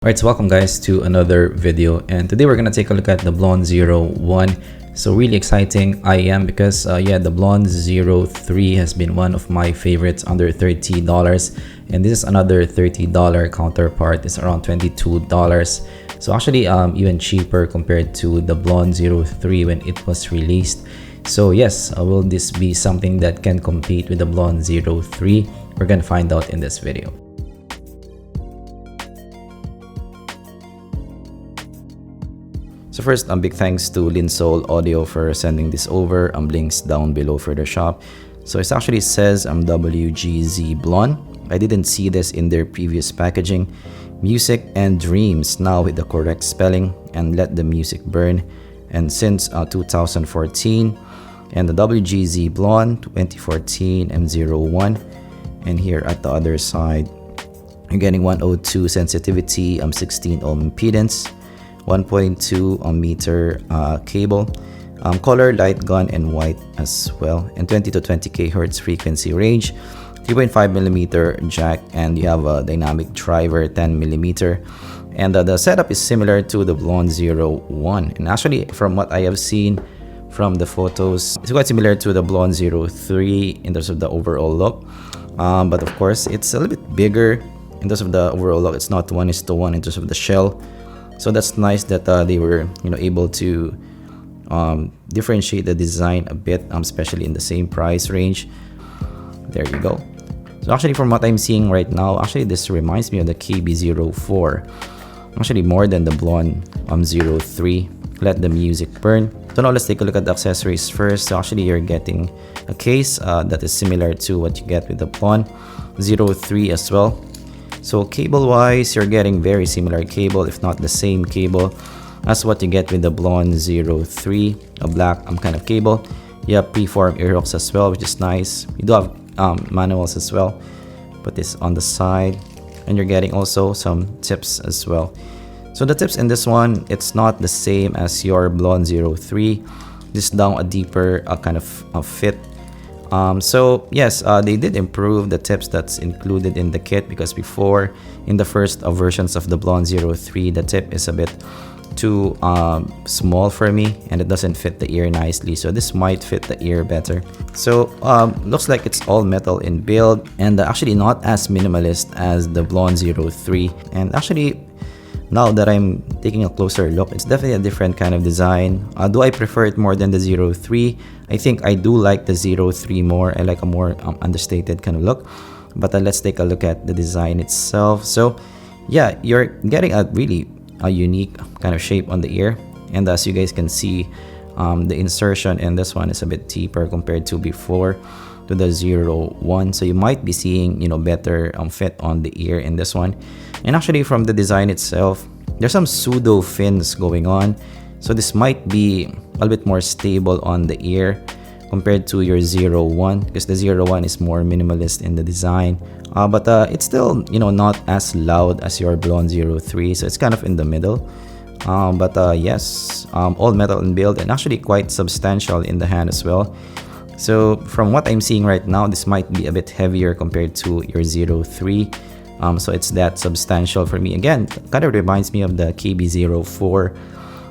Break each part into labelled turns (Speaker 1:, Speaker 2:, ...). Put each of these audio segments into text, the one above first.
Speaker 1: Alright, so welcome guys to another video, and today we're gonna take a look at the Blon 01. So really exciting I am because yeah, the Blon 03 has been one of my favorites under $30, and this is another $30 counterpart. It's around $22. So actually even cheaper compared to the Blon 03 when it was released. So yes, will this be something that can compete with the Blon 03? We're gonna find out in this video. So first, big thanks to Linsol Audio for sending this over. Links down below for the shop. So it actually says WGZ Blon. I didn't see this in their previous packaging. Music and dreams now with the correct spelling, and let the music burn. And since 2014, and the WGZ Blon 2014 M01. And here at the other side, you're getting 102 sensitivity, 16 ohm impedance, 1.2 meter cable, color, light, gun, and white as well, and 20 to 20 kHz frequency range, 3.5mm jack, and you have a dynamic driver 10mm. And the setup is similar to the Blon 01, and actually from what I have seen from the photos, it's quite similar to the Blon 03 in terms of the overall look, but of course it's a little bit bigger in terms of the overall look. It's not 1:1 in terms of the shell. So that's nice that they were able to differentiate the design a bit, especially in the same price range. There you go. So actually from what I'm seeing right now, actually this reminds me of the KB04, actually more than the Blon 03. Let the music burn. So now let's take a look at the accessories first. So actually you're getting a case that is similar to what you get with the Blon 03 as well. So cable wise, you're getting very similar cable, if not the same cable as what you get with the Blon 03, a black kind of cable. You have preform ear hooks as well, which is nice. You do have manuals as well. Put this on the side, and you're getting also some tips as well. So the tips in this one, it's not the same as your Blon 03. This is down a deeper kind of fit. So yes, they did improve the tips that's included in the kit, because before in the first versions of the Blon 03, the tip is a bit too small for me and it doesn't fit the ear nicely. So this might fit the ear better. So looks like it's all metal in build, and actually not as minimalist as the Blon 03. And actually, now that I'm taking a closer look, it's definitely a different kind of design. Do I prefer it more than the 03? I think I do like the 03 more. I like a more understated kind of look. But let's take a look at the design itself. So yeah, you're getting a really unique kind of shape on the ear. And as you guys can see, the insertion in this one is a bit deeper compared to before, to the 01. So you might be seeing better fit on the ear in this one. And actually from the design itself, there's some pseudo fins going on, so this might be a little bit more stable on the ear compared to your 01, because the 01 is more minimalist in the design, but it's still not as loud as your Blon 03, so it's kind of in the middle. But yes, all metal in build, and actually quite substantial in the hand as well. So from what I'm seeing right now, this might be a bit heavier compared to your 03. So it's that substantial for me. Again, kind of reminds me of the KB04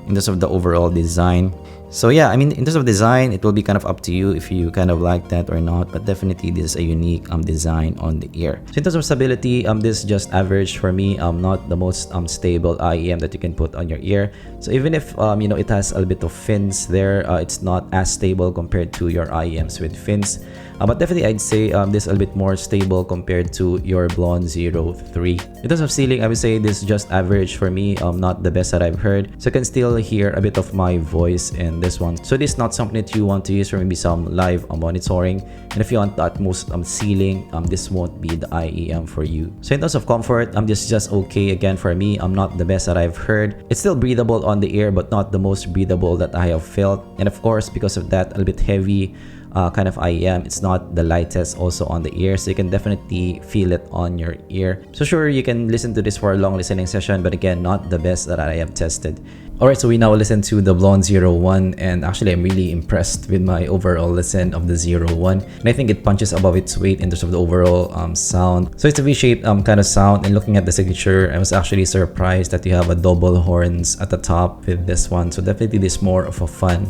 Speaker 1: in terms of the overall design. So yeah, I mean, in terms of design, it will be kind of up to you if you kind of like that or not, but definitely this is a unique design on the ear. So in terms of stability, this is just average for me, not the most stable IEM that you can put on your ear. So even if it has a little bit of fins there, it's not as stable compared to your IEMs with fins. But definitely I'd say this is a little bit more stable compared to your Blon 03. In terms of ceiling, I would say this is just average for me, not the best that I've heard. So you can still hear a bit of my voice in this one. So this is not something that you want to use for maybe some live monitoring. And if you want the utmost ceiling, this won't be the IEM for you. So in terms of comfort, this is just okay again for me. Not the best that I've heard. It's still breathable on the ear, but not the most breathable that I have felt. And of course, because of that, a little bit heavy kind of IEM. It's not the lightest also on the ear, so you can definitely feel it on your ear. So sure, you can listen to this for a long listening session, but again, not the best that I have tested. Alright, so we now listen to the Blon 01, and actually I'm really impressed with my overall listen of the 01, and I think it punches above its weight in terms of the overall sound. So it's a V-shaped kind of sound, and looking at the signature, I was actually surprised that you have a double horns at the top with this one. So definitely this more of a fun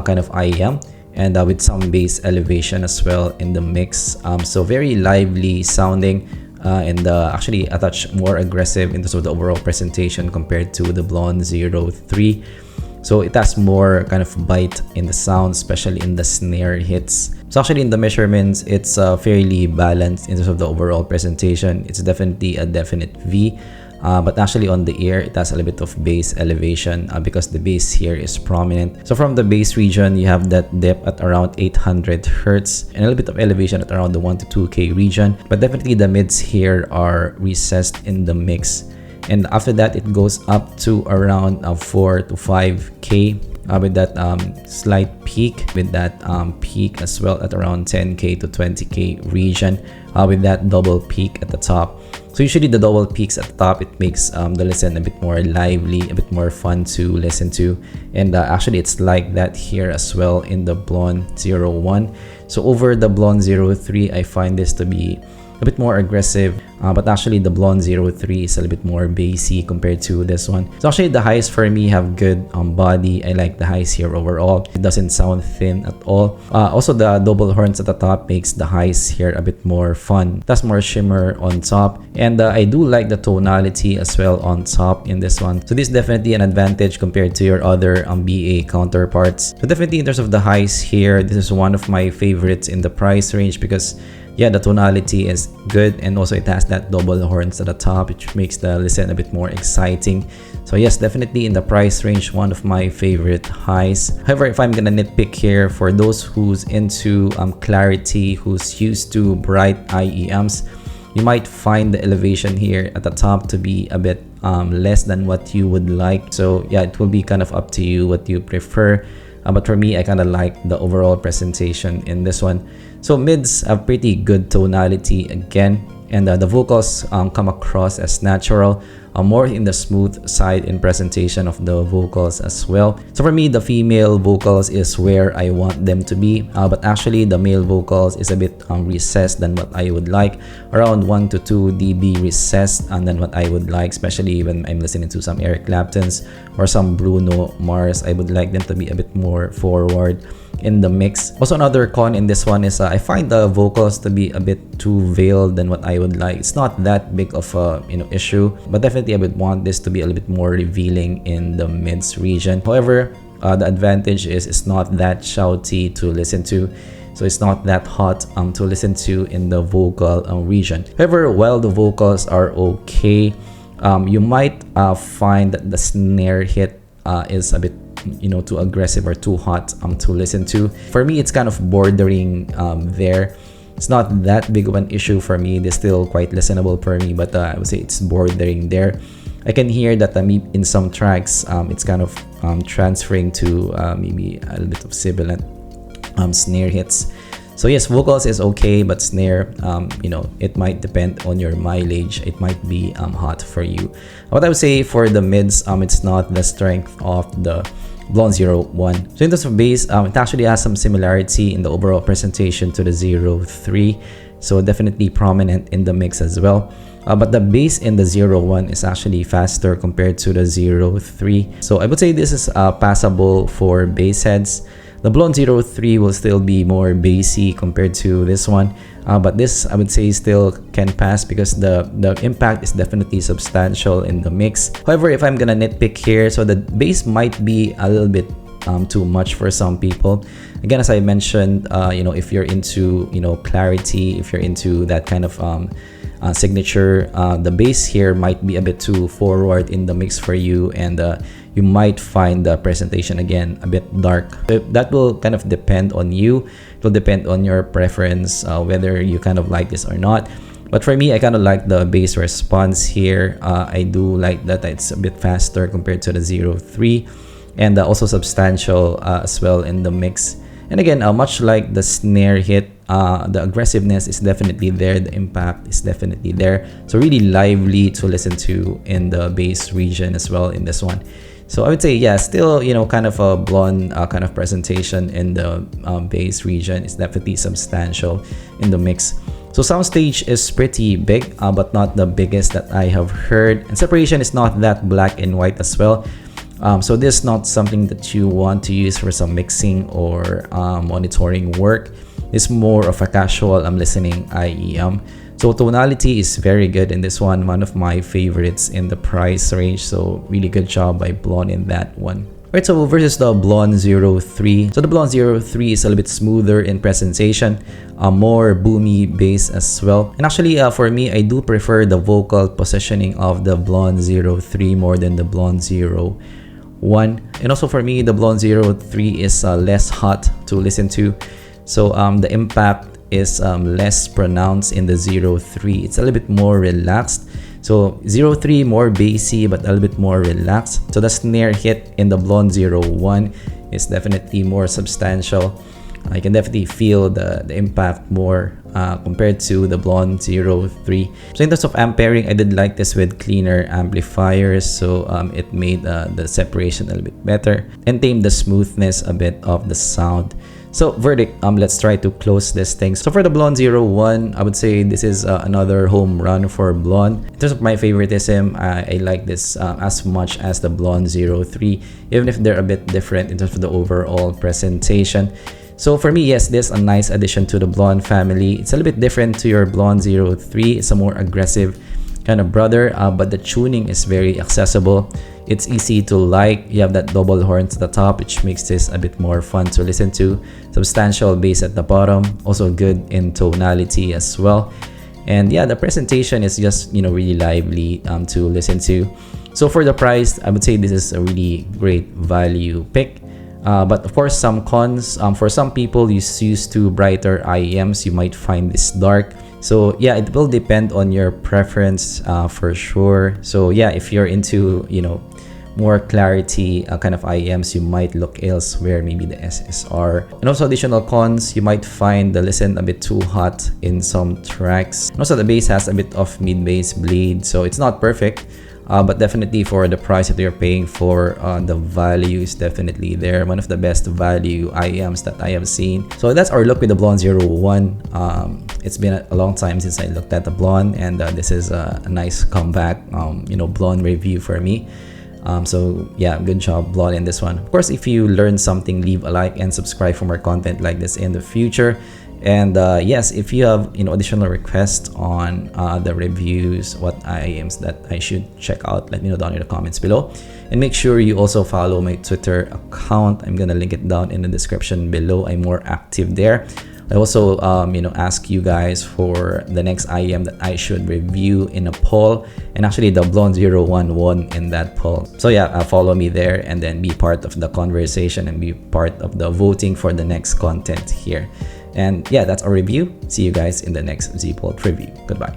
Speaker 1: kind of IEM, and with some bass elevation as well in the mix. So very lively sounding, and actually a touch more aggressive in terms of the overall presentation compared to the Blon 03. So it has more kind of bite in the sound, especially in the snare hits. So actually in the measurements, it's fairly balanced in terms of the overall presentation. It's definitely a definite V. But actually on the ear, it has a little bit of bass elevation because the bass here is prominent. So from the bass region, you have that dip at around 800 Hertz and a little bit of elevation at around the 1 to 2K region. But definitely the mids here are recessed in the mix. And after that, it goes up to around 4 to 5K with that slight peak, with that peak as well at around 10K to 20K region with that double peak at the top. So usually the double peaks at the top, it makes the listen a bit more lively, a bit more fun to listen to. And actually it's like that here as well in the Blon 01. So over the Blon 03, I find this to be a bit more aggressive, but actually the Blon 03 is a little bit more bassy compared to this one. So actually the highs for me have good body. I like the highs here overall. It doesn't sound thin at all. Also the double horns at the top makes the highs here a bit more fun. That's more shimmer on top, and I do like the tonality as well on top in this one. So this is definitely an advantage compared to your other BA counterparts. So definitely in terms of the highs here, this is one of my favorites in the price range because yeah, the tonality is good, and also it has that double horns at the top, which makes the listen a bit more exciting. So yes, definitely in the price range, one of my favorite highs. However, if I'm gonna nitpick here, for those who's into clarity, who's used to bright IEMs, you might find the elevation here at the top to be a bit less than what you would like. So yeah, it will be kind of up to you what you prefer. But for me, I kind of like the overall presentation in this one. So mids have pretty good tonality again, and the vocals come across as natural, more in the smooth side in presentation of the vocals as well. So for me, the female vocals is where I want them to be, but actually the male vocals is a bit recessed than what I would like, around 1 to 2 dB recessed than what I would like, especially when I'm listening to some Eric Claptons or some Bruno Mars. I would like them to be a bit more forward in the mix. Also, another con in this one is I find the vocals to be a bit too veiled than what I would like. It's not that big of a issue, but definitely I would want this to be a little bit more revealing in the mids region. However, the advantage is it's not that shouty to listen to, so it's not that hot to listen to in the vocal region. However, while the vocals are okay, you might find that the snare hit is a bit too aggressive or too hot to listen to. For me, it's kind of bordering there. It's not that big of an issue for me. It's still quite listenable for me, but I would say it's bordering there. I can hear that in some tracks, it's kind of transferring to maybe a little bit of sibilant snare hits. So yes, vocals is okay, but snare, it might depend on your mileage. It might be hot for you. What I would say for the mids, it's not the strength of the Blon 01. So in terms of bass, it actually has some similarity in the overall presentation to the 03. So definitely prominent in the mix as well. But the bass in the 01 is actually faster compared to the 03. So I would say this is passable for bass heads. The Blon 03 will still be more bassy compared to this one, but this I would say still can pass because the impact is definitely substantial in the mix. However, if I'm gonna nitpick here, so the bass might be a little bit too much for some people. Again, as I mentioned, if you're into clarity, if you're into that kind of signature, the bass here might be a bit too forward in the mix for you, and you might find the presentation again a bit dark. That will kind of depend on you. It will depend on your preference, whether you kind of like this or not. But for me, I kind of like the bass response here. I do like that it's a bit faster compared to the 03, and also substantial as well in the mix. And again, much like the snare hit, the aggressiveness is definitely there, the impact is definitely there. So really lively to listen to in the bass region as well in this one. So I would say, yeah, still, you know, kind of a Blon kind of presentation in the bass region. It's definitely substantial in the mix. So Soundstage is pretty big, but not the biggest that I have heard. And separation is not that black and white as well. So this is not something that you want to use for some mixing or monitoring work. It's more of a casual listening IEM. So tonality is very good in this one of my favorites in the price range. So really good job by Blon in that one. Alright, so versus the Blon 03. So the Blon 03 is a little bit smoother in presentation, more boomy bass as well. And actually, for me, I do prefer the vocal positioning of the Blon 03 more than the Blon 01. And also for me, the Blon 03 is less hot to listen to. So the impact is less pronounced in the 03. It's a little bit more relaxed. So 03 more bassy but a little bit more relaxed. So the snare hit in the Blon 01 is definitely more substantial. I can definitely feel the impact more compared to the Blon 03. So in terms of ampering, I did like this with cleaner amplifiers. So it made the separation a little bit better and tamed the smoothness a bit of the sound. So verdict, let's try to close this thing. So for the Blon 01, I would say this is another home run for Blon. In terms of my favoritism, I like this as much as the Blon 03, even if they're a bit different in terms of the overall presentation. So for me, yes, this is a nice addition to the Blon family. It's a little bit different to your Blon 03. It's a more aggressive kind of brother, but the tuning is very accessible. It's easy to like. You have that double horns at the top, which makes this a bit more fun to listen to. Substantial bass at the bottom, also good in tonality as well. And yeah, the presentation is just, you know, really lively to listen to. So for the price, I would say this is a really great value pick. But of course, some cons. For some people used to brighter IEMs, you might find this dark. So yeah, it will depend on your preference for sure. So yeah, if you're into, you know, more clarity kind of IEMs, you might look elsewhere, maybe the SSR. And also additional cons, you might find the listen a bit too hot in some tracks. And also the bass has a bit of mid-bass bleed, so it's not perfect. But definitely for the price that you're paying for, the value is definitely there. One of the best value IEMs that I have seen. So that's our look with the Blon 01. It's been a long time since I looked at the Blon, and this is a nice comeback, you know, Blon review for me. So yeah, good job Blon in this one. Of course, if you learned something, leave a like and subscribe for more content like this in the future. And yes, if you have, you know, additional requests on the reviews, what IEMs that I should check out, let me know down in the comments below. And make sure you also follow my Twitter account. I'm gonna link it down in the description below. I'm more active there. I also you know, ask you guys for the next IEM that I should review in a poll, and actually the Blon 01 won in that poll. So yeah, follow me there and then be part of the conversation and be part of the voting for the next content here. And yeah, that's our review. See you guys in the next zpolt review. Goodbye.